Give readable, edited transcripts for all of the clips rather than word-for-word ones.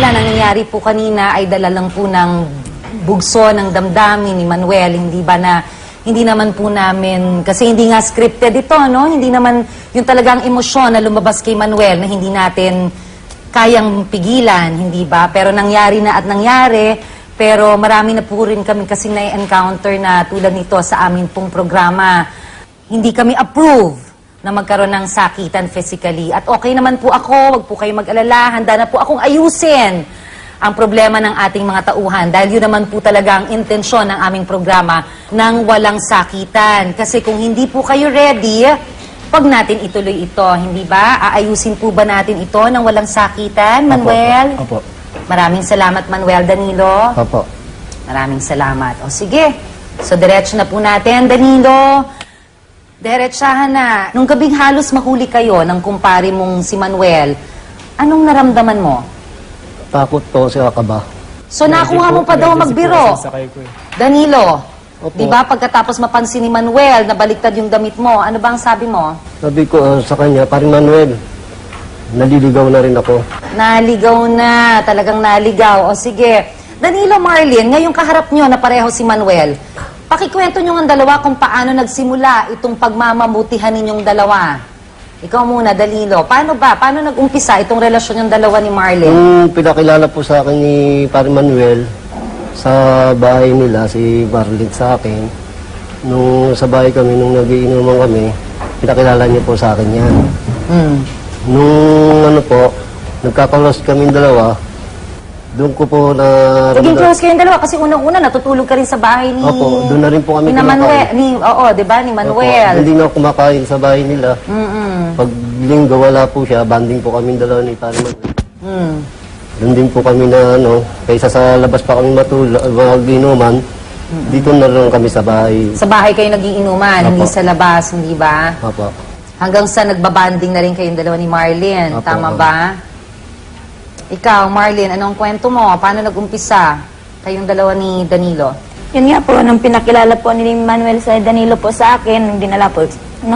yan, ang nangyari po kanina ay dala lang po ng bugso ng damdamin ni Manuel, hindi ba na hindi naman po namin, kasi hindi nga scripted ito, no? Hindi naman yung talagang emosyon na lumabas kay Manuel na hindi natin kayang pigilan, hindi ba? Pero nangyari na at nangyari, pero marami na po rin kami kasi na-encounter na tulad nito sa amin pong programa. Hindi kami approve na magkaroon ng sakitan physically. At okay naman po ako, wag po kayo mag-alala, handa na po akong ayusin ang problema ng ating mga tauhan. Dahil yun naman po talaga ang intensyon ng aming programa ng walang sakitan. Kasi kung hindi po kayo ready, wag natin ituloy ito, hindi ba? Aayusin po ba natin ito ng walang sakitan, Manuel? Opo. Maraming salamat, Manuel. Danilo? Opo. Maraming salamat. O sige, so diretso na po natin, Danilo. Diretsahan na. Nung gabing halos mahuli kayo ng kumpare mong si Manuel, anong naramdaman mo? Takot po siya kaba. So nakuha mo pa daw magbiro. Danilo, Opo. di ba pagkatapos mapansin ni Manuel na baliktad yung damit mo, ano ba ang sabi mo? Sabi ko sa kanya, paring Manuel, naliligaw na rin ako. Naligaw na, talagang naligaw. O sige, Danilo, Marlene, ngayong kaharap nyo na pareho si Manuel, pakikwento nyo ng dalawa kung paano nagsimula itong pagmamabutihan ninyong dalawa. Ikaw muna, Danilo. Paano ba? Paano nag-umpisa itong relasyon yung dalawa ni Marlene? Yung pinakilala po sa akin ni paring Manuel, sa bahay nila, si Marlene sa akin, nung sa bahay kami, nung nagiinuman kami, pinakilala niya po sa akin yan. Nung ano po, nagkakalos kami dalawa, doon ko po na... Naging close kayong dalawa kasi unang-una natutulog ka rin sa bahay ni... Opo, doon na rin po kami ni Manuel. kumakain. Oo, di ba? Ni Manuel. Opo, hindi na ako kumakain sa bahay nila. Pag linggo wala po siya, banding po kami dalawa ni paring Manuel. Doon din po kami na ano, kaysa sa labas pa kami mag-inuman, dito na rin kami sa bahay. Sa bahay kayo nagiinuman, Opo. hindi sa labas, hindi ba? Opo. Hanggang sa nagbabanding na rin kayong dalawa ni Marlene. Opo, Tama opo. ba? Ikaw, Marlene, anong kwento mo? Paano nag-umpisa kayong dalawa ni Danilo? Yun nga po, nung pinakilala po ni Manuel sa Danilo po sa akin, nung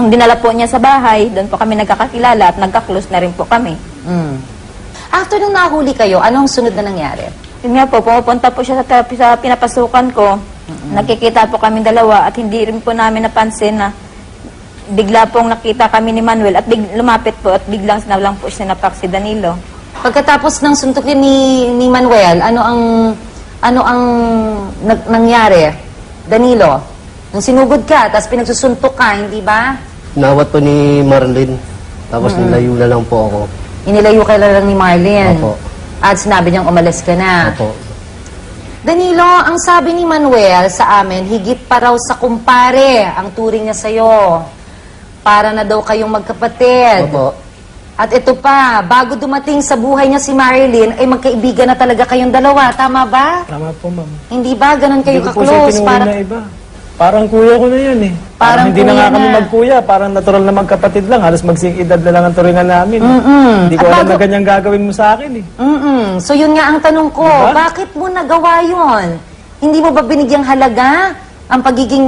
dinala po niya sa bahay, doon po kami nagkakakilala at nagka-close na rin po kami. After nung nahuli kayo, anong sunod na nangyari? Yun nga po, pumupunta po siya sa pinapasukan ko, nakikita po kami dalawa at hindi rin po namin napansin na bigla pong nakita kami ni Manuel at lumapit po at biglang sinalang po sinapak si Danilo. Pagkatapos ng suntukin ni Manuel, ano ang nangyari? Danilo, nung sinugod ka, tapos pinagsusuntok ka, hindi ba? Nawat po ni Marlene, tapos nilayo na lang po ako. Inilayo ka lang ni Marlene. Opo. At sinabi niyang umalis ka na. Opo. Danilo, ang sabi ni Manuel sa amin, higit pa raw sa kumpare ang turing niya sa'yo. Para na daw kayong magkapatid. Opo. At ito pa, bago dumating sa buhay niya si Marilyn, ay magkaibigan na talaga kayong dalawa. Tama ba? Tama po, ma'am. Hindi ba? Ganon kayo Hindi ko po siya ka-close? tinuring na iba. Parang kuya ko na yan eh. Parang hindi na kuya nga kami na. magkuya. Parang natural na magkapatid lang. Halos magsing edad na lang ang turingan namin. Hindi ko At alam bago- na ganyan gagawin mo sa akin eh. So yun nga ang tanong ko, Diba? bakit mo nagawa yun? Hindi mo ba binigyang halaga ang pagiging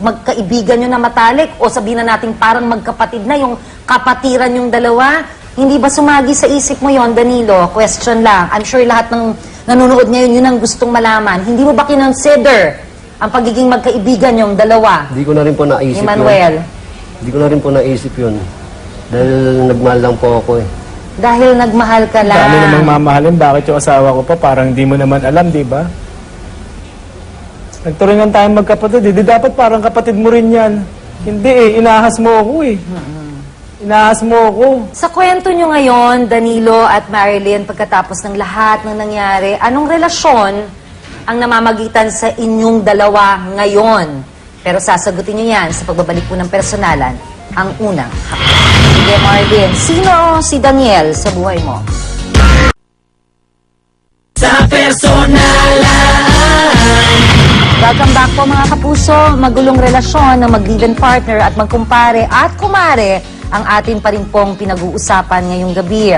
magkaibigan nyo na matalik? O sabihin na natin parang magkapatid na yung kapatiran yung dalawa? Hindi ba sumagi sa isip mo yon, Danilo? Question lang. I'm sure lahat ng nanonood ngayon yun ang gustong malaman. Hindi mo ba kinonsider ang pagiging magkaibigan yung dalawa Hindi ko na rin po naisip ni Manuel? Hindi ko na rin po naisip yun. Dahil nagmahal lang po ako eh. Dahil nagmahal ka lang. Dami namang mamahalin. Bakit yung asawa ko pa? Parang hindi mo naman alam, di ba? Nagturingan tayong magkapatid. Hindi dapat parang kapatid mo rin yan. Hindi eh. Inahas mo ako eh. Inahas mo ako. Sa kwento nyo ngayon, Danilo at Marilyn, pagkatapos ng lahat ng nangyari, anong relasyon ang namamagitan sa inyong dalawa ngayon? Pero sasagutin nyo yan sa pagbabalik po ng personalan, ang unang hakot. Sige, Marilyn, sino si Daniel sa buhay mo? Sa personalan. Welcome back po mga kapuso. Magulong relasyon ng mag-live-in partner at magkumpare at kumare ang atin pa rin pong pinag-uusapan ngayong gabi.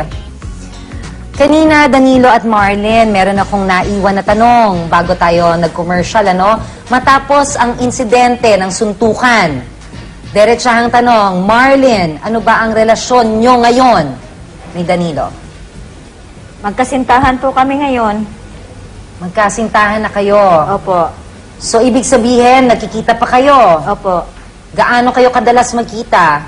Kanina, Danilo at Marlene, meron akong naiwan na tanong bago tayo nag-commercial, ano? Matapos ang insidente ng suntukan, diretsahang tanong, Marlene, ano ba ang relasyon nyo ngayon ni Danilo? Magkasintahan po kami ngayon. Magkasintahan na kayo. Opo. So, ibig sabihin, nagkikita pa kayo. Opo. Gaano kayo kadalas magkita?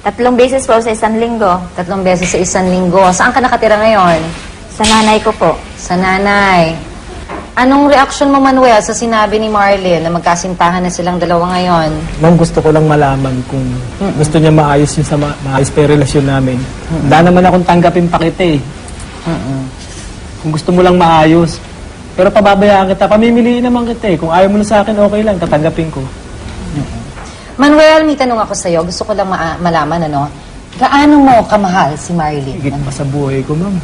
3 beses po sa isang linggo. 3 beses sa isang linggo. Saan ka nakatira ngayon? Sa nanay ko po. Sa nanay. Anong reaksyon mo, Manuel, sa sinabi ni Marlene na magkasintahan na silang dalawa ngayon? Ma'am, gusto ko lang malaman kung gusto niya maayos yun sa maayos pa yung relasyon namin. Wala naman akong tanggapin pa kita eh. Kung gusto mo lang maayos. Pero pababayaan kita, pamimiliin naman kita eh. Kung ayaw mo na sa akin, okay lang, tatanggapin ko. Manuel, may tanong ako sa'yo. Gusto ko lang malaman, ano? Gaano mo kamahal si Marlene? Higit pa sa buhay ko, ma'am.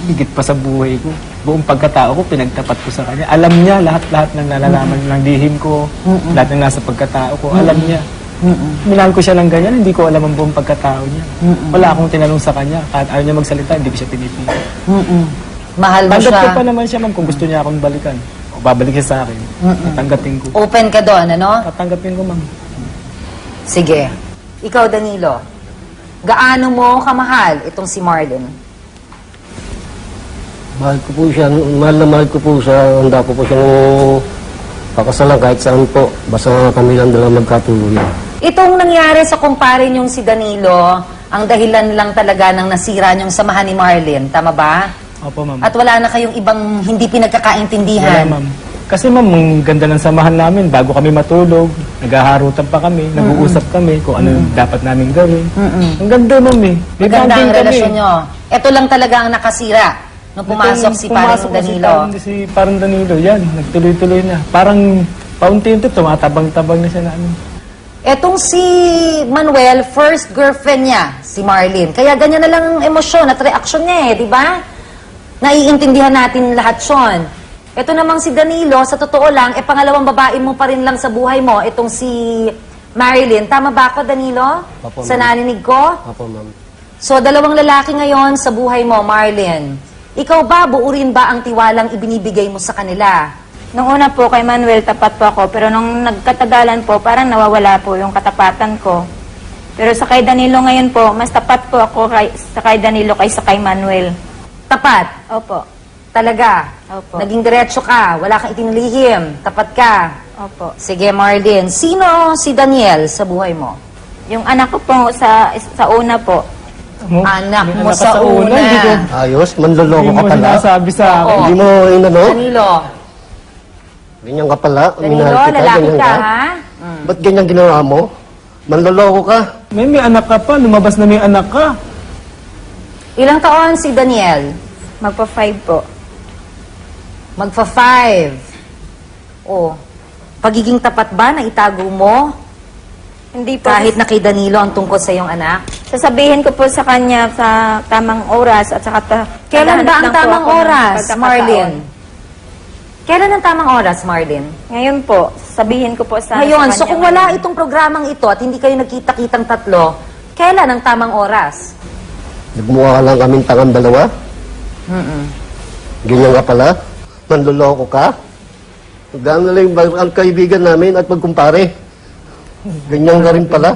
Higit pa sa buhay ko. Buong pagkatao ko, pinagtapat ko sa kanya. Alam niya lahat-lahat ng nalalaman ng lihim ko, lahat ng nasa pagkatao ko, alam niya. Minahal ko siya lang ganyan, hindi ko alam ang buong pagkatao niya. Wala akong tinanong sa kanya. Kahit ayaw niya magsalita, hindi ko siya pinipili. Mahal mo Tanggap ko siya. pa naman siya, ma'am, kung gusto niya akong balikan. O babalik siya sa akin. Tatanggapin ko. Open ka doon, ano? Tatanggapin ko, ma'am. Sige. Ikaw, Danilo. Gaano mo kamahal itong si Marlene? Mahal ko po siya, mahal na mahal ko po siya, handa ko po siyang pakasalan kahit saan po. Basta kami lang dalawa magkatuluyan. Itong nangyari sa kumpare niyong si Danilo, ang dahilan lang talaga ng nasira niyong samahan ni Marlene. Tama ba? Opo, ma'am. At wala na kayong ibang hindi Wala, pinagkakaintindihan. ma'am. Kasi, ma'am, ang ganda ng samahan namin. Bago kami matulog, naghaharutan pa kami, nag-uusap kami kung ano dapat namin gawin. Ang ganda, ma'am, eh. May Maganda ang bonding kami. relasyon niyo. Ito lang talaga ang nakasira nung pumasok si parang Pumasok na Danilo. Si parang Danilo, yan. Nagtuloy-tuloy na. Parang paunti-unti, tumatabang-tabang na siya namin. Etong si Manuel, first girlfriend niya, si Marlene. Kaya ganyan na lang ang emosyon at reaksyon niya eh, di ba? Naiintindihan natin lahat yun. Ito namang si Danilo, sa totoo lang, pangalawang babae mo pa rin lang sa buhay mo, itong si Marilyn. Tama ba ako, Danilo? Opo, Sa ma'am. naninig ko? Apo, ma'am. So, 2 lalaki ngayon sa buhay mo, Marlene. Ikaw ba, buo rin ba ang tiwalang ibinibigay mo sa kanila? Nung una po kay Manuel, tapat po ako. Pero nung nagkatagalan po, parang nawawala po yung katapatan ko. Pero sa kay Danilo ngayon po, mas tapat po ako sa kay Danilo kaysa kay Manuel. Tapat. Opo. Talaga. Opo. Naging diretso ka. Wala kang itinilihim. Tapat ka. Opo. Sige, Marlene. Sino si Daniel sa buhay mo? Yung anak ko po sa una po, Anak May mo anak ka sa una. Hindi ko, Ayos, manloloko hindi ka mo pala. sinasabi sa akin. Oo. Hindi mo inano? Danilo. Ganyan ka pala. Danilo, minahal kita, lalaki ganyan ka, ha? Ba't ganyan ginawa mo? Manloloko ka. May anak ka pa, lumabas na may anak ka. Ilang taon si Daniel? magpa-5 po. Magfa-5. Oh. Pagiging tapat ba na itago mo? Hindi po. Kahit na kay Danilo ang tungkol sa iyong anak? Sasabihin ko po sa kanya sa tamang oras at saka Kailan ba ang naghahanap lang po tamang ako ng oras, pagkakataon. Marlene? Kailan ang tamang oras, Marlene? Ngayon po, sabihin ko po sa Ngayon, sa so kanya kung wala ngayon. itong programang ito at hindi kayo nagkita-kitang tatlo, kailan ang tamang oras? Nagmukha lang kaming tangang dalawa. Ganyan ka pala. Manloloko ka. Gano'n lang ang kaibigan namin at magkumpare. Ganyan ka rin pala.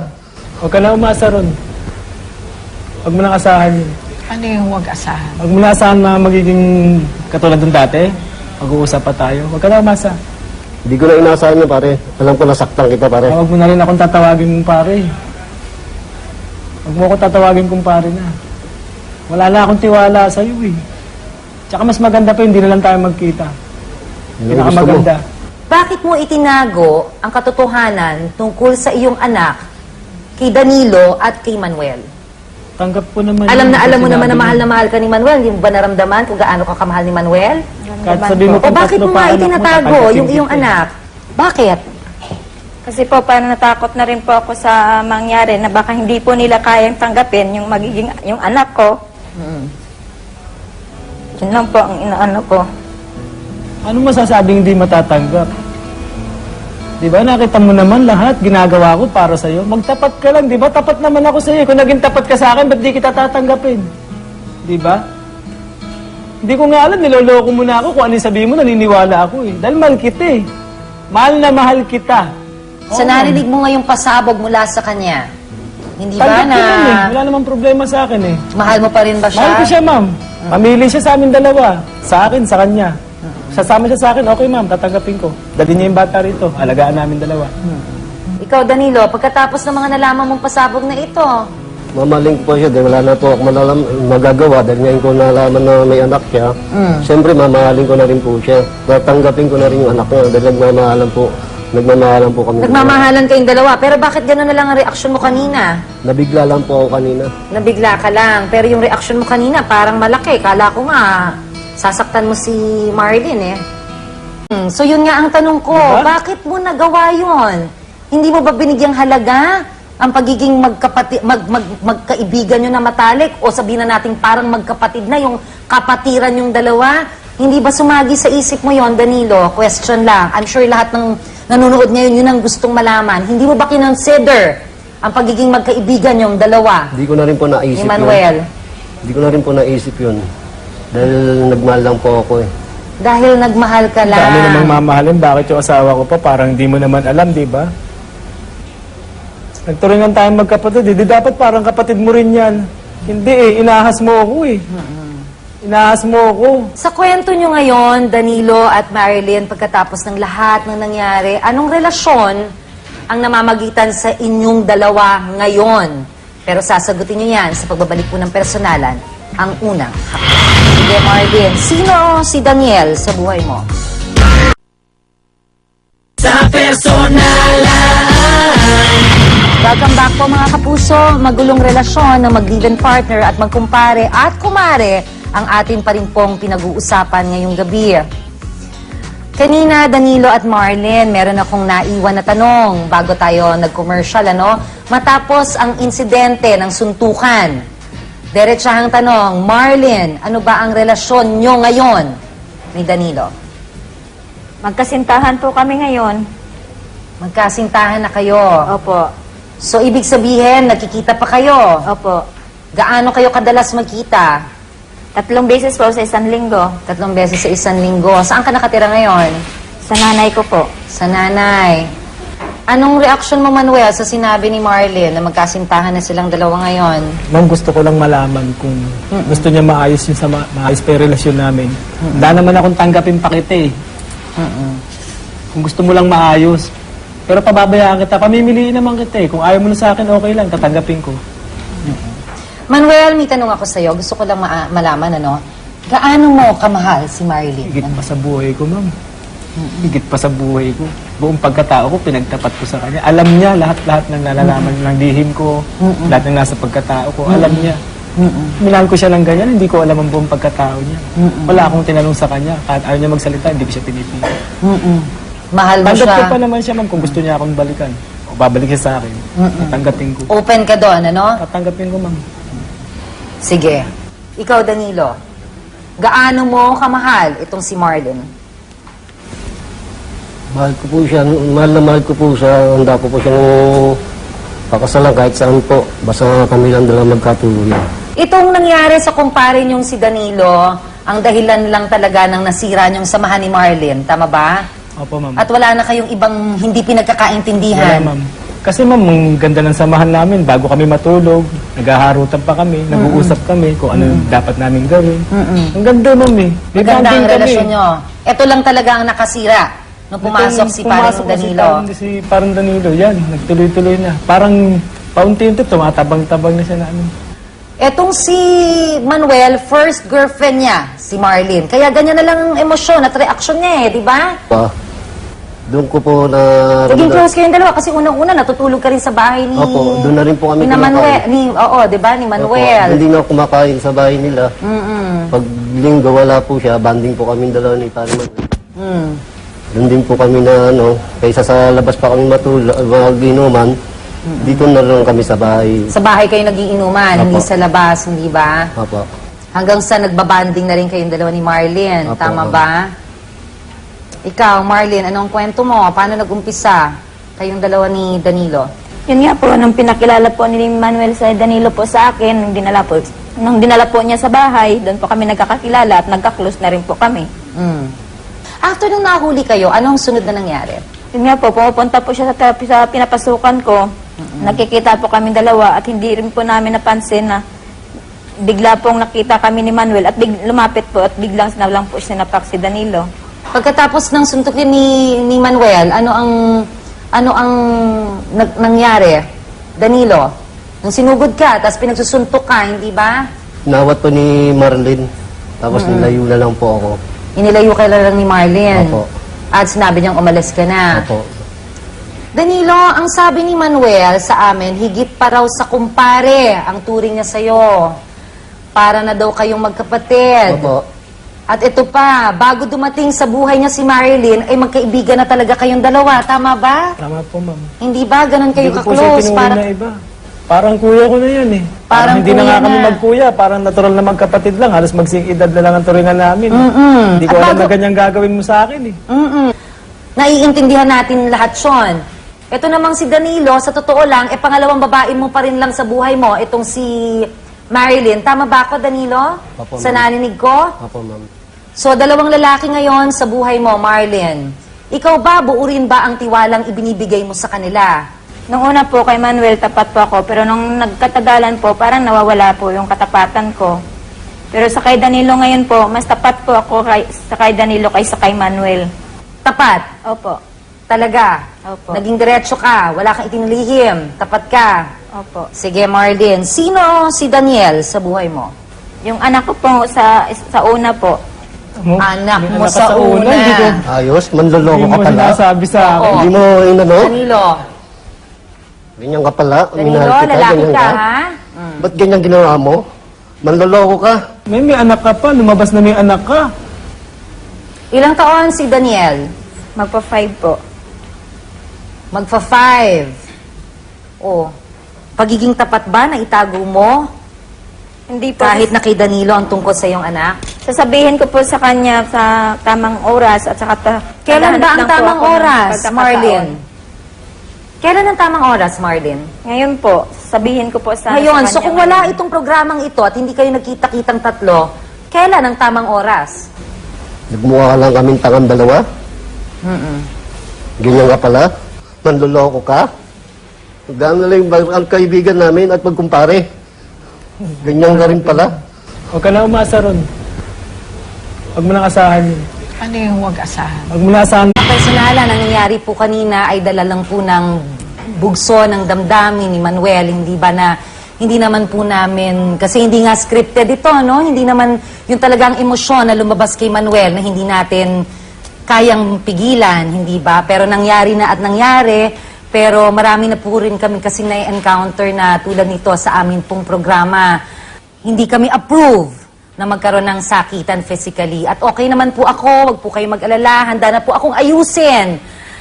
Huwag ka na umasa ron. Huwag mo nang asahan yun. Ano yung huwag asahan? Huwag mo na asahan na magiging katulad ng dati. Mag-uusap pa tayo. Huwag ka na umasa. Hindi ko na inaasahan niya, pare. Alam ko nasaktan kita, pare. Huwag mo na rin akong tatawagin mong pare. Huwag mo akong tatawagin kong pare na. Wala na akong tiwala sa iyo eh. Tsaka mas maganda pa, hindi na lang tayo magkita. Yun ang gusto mo. Pinakamaganda. Bakit mo itinago ang katotohanan tungkol sa iyong anak kay Danilo at kay Manuel? Tanggap ko naman. Alam yun, na alam mo sinabi naman na niya. mahal na mahal ka ni Manuel. Hindi mo ba naramdaman kung gaano ka kamahal ni Manuel? Kahit sabihin mo O kung bakit tatlo mo pa nga anak mo, itinatago tatanggapin yung iyong kita. anak? Bakit? Kasi po, parang natakot na rin po ako sa mangyari na baka hindi po nila kayang tanggapin yung magiging yung anak ko. Yun lang po ang inaano ko. Ano masasabing hindi matatanggap? Di ba nakita mo naman lahat ginagawa ko para sa iyo. Magtapat ka lang, di ba? Tapat naman ako sa iyo. Kung naging tapat ka sa akin, ba't di kita tatanggapin? Di ba? Hindi ko nga alam, niloloko mo na ako. Kung ano yung sabihin mo, naniniwala ako eh. Dahil mahal kita eh. Mahal na mahal kita. Sa narinig mo ngayong pasabog mula sa kanya, hindi ba Tanggap na ko yun eh. Wala namang problema sa akin eh. mahal mo pa rin ba siya? Mahal ko siya, ma'am. Mamili siya sa amin dalawa. Sa akin, sa kanya. Sasama siya sa akin, okay ma'am, tatanggapin ko. Dali niya yung bata rito, alagaan namin dalawa. Ikaw, Danilo, pagkatapos ng mga nalaman mong pasabog na ito, Mamaling po siya, dahil wala na po ako magagawa dahil ngayon ko nalaman na may anak siya. Siyempre, mamahalin ko na rin po siya. Tatanggapin ko na rin yung anak niya dahil nagmamahalan po kami. nagmamahalan kayong dalawa. Pero bakit gano'n na lang ang reaksyon mo kanina? Nabigla lang po ako kanina. Nabigla ka lang. Pero yung reaksyon mo kanina, parang malaki. Kala ko nga, sasaktan mo si Marlene eh. So yun nga ang tanong ko, Diba? bakit mo nagawa yun? Hindi mo ba binigyang halaga ang pagiging magkaibigan nyo na matalik? O sabihin na natin parang magkapatid na yung kapatiran yung dalawa? Hindi ba sumagi sa isip mo yon, Danilo? Question lang. I'm sure lahat ng nanonood ngayon yun ang gustong malaman. Hindi mo ba kinonsider ang pagiging magkaibigan yung dalawa Hindi ko na rin po ni naisip Manuel? yun. Hindi ko na rin po naisip yun. Dahil nagmahal lang po ako eh. Dahil nagmahal ka lang. Dami namang mamahalin, bakit yung asawa ko pa, parang di mo naman alam, di ba? Nagturingan tayong magkapatid, di dapat parang kapatid mo rin yan. Hindi eh, inahas mo ako eh. Inahas mo ako. Sa kwento nyo ngayon, Danilo at Marilyn, pagkatapos ng lahat ng nangyari, anong relasyon ang namamagitan sa inyong dalawa ngayon? Pero sasagutin nyo yan sa pagbabalik po ng personalan, ang unang. Sige, Marilyn, sino si Daniel sa buhay mo? Sa personalan. Welcome back po mga kapuso. Magulong relasyon ng mag-live-in partner at magkumpare at kumare ang atin pa rin pong pinag-uusapan ngayong gabi. Kanina, Danilo at Marlene, meron akong naiwan na tanong bago tayo nag-commercial, ano? Matapos ang insidente ng suntukan. Diretsahang tanong, Marlene, ano ba ang relasyon nyo ngayon ni Danilo? Magkasintahan po kami ngayon. Magkasintahan na kayo. Opo. So, ibig sabihin, nagkikita pa kayo. Opo. Gaano kayo kadalas magkita? 3 beses po sa 1 linggo. 3 beses sa 1 linggo. Saan ka nakatira ngayon? Sa nanay ko po. Sa nanay. Anong reaksyon mo, Manuel, sa sinabi ni Marlene na magkasintahan na silang dalawa ngayon? Ma'am, gusto ko lang malaman kung gusto niya maayos yung maayos pa yung relasyon namin. Wala naman akong tanggapin pa kita eh. Kung gusto mo lang maayos. Pero pababayaan kita, pamimiliin naman kita eh. Kung ayaw mo na sa akin, okay lang, tatanggapin ko. Manuel, may tanong ako sa'yo. Gusto ko lang malaman, ano? Gaano mo kamahal si Marlene? Higit pa sa buhay ko, ma'am. Higit pa sa buhay ko. Buong pagkatao ko, pinagtapat ko sa kanya. Alam niya lahat-lahat ng nalalaman ng lihim ko, lahat ng nasa pagkatao ko, alam niya. Minahal ko siya ng ganyan, hindi ko alam ang buong pagkatao niya. Wala akong tinanong sa kanya. Kahit ayaw niya magsalita, hindi ko siya pinipili. Mahal mo Tanggap ko siya? pa naman siya, ma'am, kung gusto niya akong balikan. O babalik siya sa akin. Tatanggapin ko. Open ka doon, ano? Tatanggapin ko, ma'am. Sige. Ikaw, Danilo. Gaano mo kamahal itong si Marlene? Mahal ko po siya, mahal na mahal ko po siya. Handa ko po siyang pakasalan kahit saan po. Basta kami lang dalawa magkatuluyan. Itong nangyari sa kumpare niyong si Danilo, ang dahilan lang talaga ng nasira niyong samahan ni Marlene. Tama ba? Opo, ma'am. At wala na kayong ibang hindi Wala, pinagkakaintindihan. ma'am. Kasi ma'am, ang ganda ng samahan namin. Bago kami matulog, naghaharutan pa kami, nag-uusap kami kung ano dapat namin gawin. Ang ganda, ma'am eh. May Maganda ang bonding kami. relasyon niyo. Ito lang talaga ang nakasira nung pumasok si parang Pumasok Danilo. Si parang Danilo, yan. Nagtuloy-tuloy na. Parang paunti-unti, tumatabang-tabang na siya namin. Etong si Manuel, first girlfriend niya, si Marlene. Kaya ganyan na lang ang emosyon at reaksyon niya eh, di ba? Doon ko po na... Naging close kayong dalawa kasi unang-una natutulog ka rin sa bahay ni... Opo, doon na rin po kami ni Manuel. kumakain. Oo, di ba? Ni Manuel. Opo, hindi na ako kumakain sa bahay nila. Pag linggo wala po siya, banding po kami dalawa ni Pari Manuel. Doon din po kami na kaysa sa labas pa kami mag-inuman, dito na lang kami sa bahay. Sa bahay kayo nagiinuman, Opo. hindi sa labas, hindi ba? Opo. Hanggang sa nagbabanding na rin kayong dalawa ni Marlene. Opo, Tama opo. ba? Ikaw, Marlene, anong kwento mo? Paano nag-umpisa kayong dalawa ni Danilo? Yun nga po, nung pinakilala po ni Manuel sa Danilo po sa akin, nung dinala po niya sa bahay, doon po kami nagkakakilala at nagka-close na rin po kami. After nung nahuli kayo, anong sunod na nangyari? Yun nga po, pumupunta po siya sa pinapasukan ko. Nagkikita po kami dalawa at hindi rin po namin napansin na bigla pong nakita kami ni Manuel at lumapit po at biglang sinalang po sinapak si Danilo. Pagkatapos ng suntukin ni Manuel, ano ang nangyari? Danilo, nung sinugod ka, tapos pinagsusuntok ka, hindi ba? Nawat po ni Marlene. Tapos nilayo na lang po ako. Inilayo ka lang ni Marlene. Opo. At sinabi niyang umalis ka na. Opo. Danilo, ang sabi ni Manuel sa amin, higit pa raw sa kumpare ang turing niya sa'yo. Para na daw kayong magkapatid. Opo. At ito pa, bago dumating sa buhay niya si Marilyn, ay magkaibigan na talaga kayong dalawa. Tama ba? Tama po, ma'am. Hindi ba? Ganon kayo Hindi ko po siya ka-close? tinuring na iba. Parang kuya ko na yan eh. Parang hindi na kuya nga kami na. magkuya. Parang natural na magkapatid lang. Halos magsing-edad na lang ang turingan namin. Hindi ko At alam bago- na ganyan gagawin mo sa akin eh. Naiintindihan natin lahat yon. Ito namang si Danilo, sa totoo lang, pangalawang babae mo pa rin lang sa buhay mo, itong si Marilyn. Tama ba ako, Danilo? Opo, Sa ma'am. naninig ko? Opo, ma'am. So, dalawang lalaki ngayon sa buhay mo, Marlyn. Ikaw ba, buo rin ba ang tiwalang ibinibigay mo sa kanila? Nung una po kay Manuel, tapat po ako. Pero nung nagkatagalan po, parang nawawala po yung katapatan ko. Pero sa kay Danilo ngayon po, mas tapat po ako sa kay Danilo kaysa kay Manuel. Tapat. Opo. Talaga. Opo. Naging diretso ka. Wala kang itinilihim. Tapat ka. Opo. Sige, Marlyn. Sino si Daniel sa buhay mo? Yung anak ko po sa una po, Anak May mo anak ka sa una. Hindi ko, Ayos, manloloko hindi ka mo pala. sinasabi sa akin. Oo. Hindi mo inano? Danilo. Ganyan ka pala. Danilo, Minahal kita, lalaki ganyan ka, ha? Ba't ganyan ginawa mo? Manloloko ka. May anak ka pa. Lumabas na may anak ka. Ilang taon si Daniel? magpa-5 po. Magfa-5. Oh. Pagiging tapat ba na itago mo? Hindi po. Kahit na kay Danilo ang tungkol sa iyong anak? Sasabihin ko po sa kanya sa tamang oras at saka Kailan ba ang naghahanap lang po tamang ako ng oras, pagkakataon. Marlyn? Kailan ang tamang oras, Marlyn? Ngayon po, sabihin ko po sa Ngayon, sa so kanya kung wala ngayon. itong programang ito at hindi kayo nagkita-kitang tatlo, kailan ang tamang oras? Nagmukha lang kaming tangang dalawa. Ganyan ka pala. Manloloko ka. Gano'n lang yung ang kaibigan namin at magkumpare. Ganyan ka rin pala. Huwag ka na umasa ron. Huwag mo nang asahan yun. Ano yung huwag asahan? Huwag mo na asahan. Ang personalan, nangyayari po kanina ay dala lang po ng bugso ng damdamin ni Manuel, hindi ba na hindi naman po namin, kasi hindi nga scripted ito, no? Hindi naman yung talagang emosyon na lumabas kay Manuel na hindi natin kayang pigilan, hindi ba? Pero nangyari na at nangyari, pero marami na po rin kami kasi na-encounter na tulad nito sa amin pong programa. Hindi kami approve na magkaroon ng sakitan physically. At okay naman po ako, wag po kayo mag-alala, handa na po akong ayusin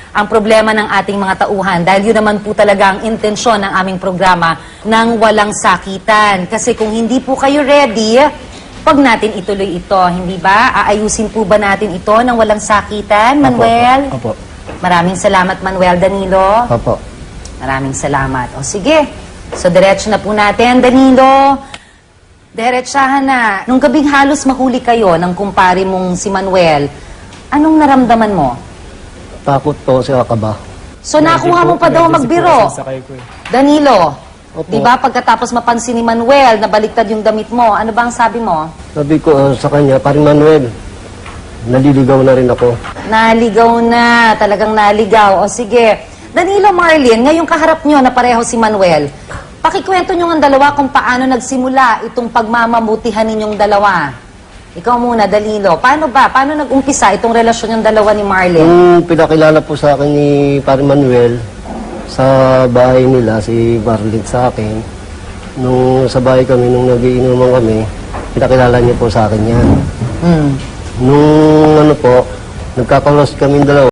ang problema ng ating mga tauhan. Dahil yun naman po talaga ang intensyon ng aming programa ng walang sakitan. Kasi kung hindi po kayo ready, wag natin ituloy ito, hindi ba? Aayusin po ba natin ito ng walang sakitan, Manuel? Opo. Maraming salamat, Manuel. Danilo? Opo. Maraming salamat. O sige, so diretso na po natin, Danilo. Diretsahan na. Nung gabing halos mahuli kayo ng kumpare mong si Manuel, anong naramdaman mo? Takot po siya kaba. So nakuha mo pa daw magbiro. Sakay ko eh. Danilo, Opo. di ba pagkatapos mapansin ni Manuel na baliktad yung damit mo, ano ba ang sabi mo? Sabi ko sa kanya, Paring Manuel, naliligaw na rin ako. Naligaw na, talagang naligaw. O sige, Danilo, Marlyn, ngayong kaharap nyo na pareho si Manuel, pakikwento nyo ng dalawa kung paano nagsimula itong pagmamamutihan ninyong dalawa. Ikaw muna, Danilo. Paano ba? Paano nag-umpisa itong relasyon ng dalawa ni Marlyn? Nung pinakilala po sa akin ni Paring Manuel, sa bahay nila, si Marlene sa akin, nung sa bahay kami, nung nagiinuman kami, pinakilala niya po sa akin yan. Nung ano po, nagkakalos kami dalawa,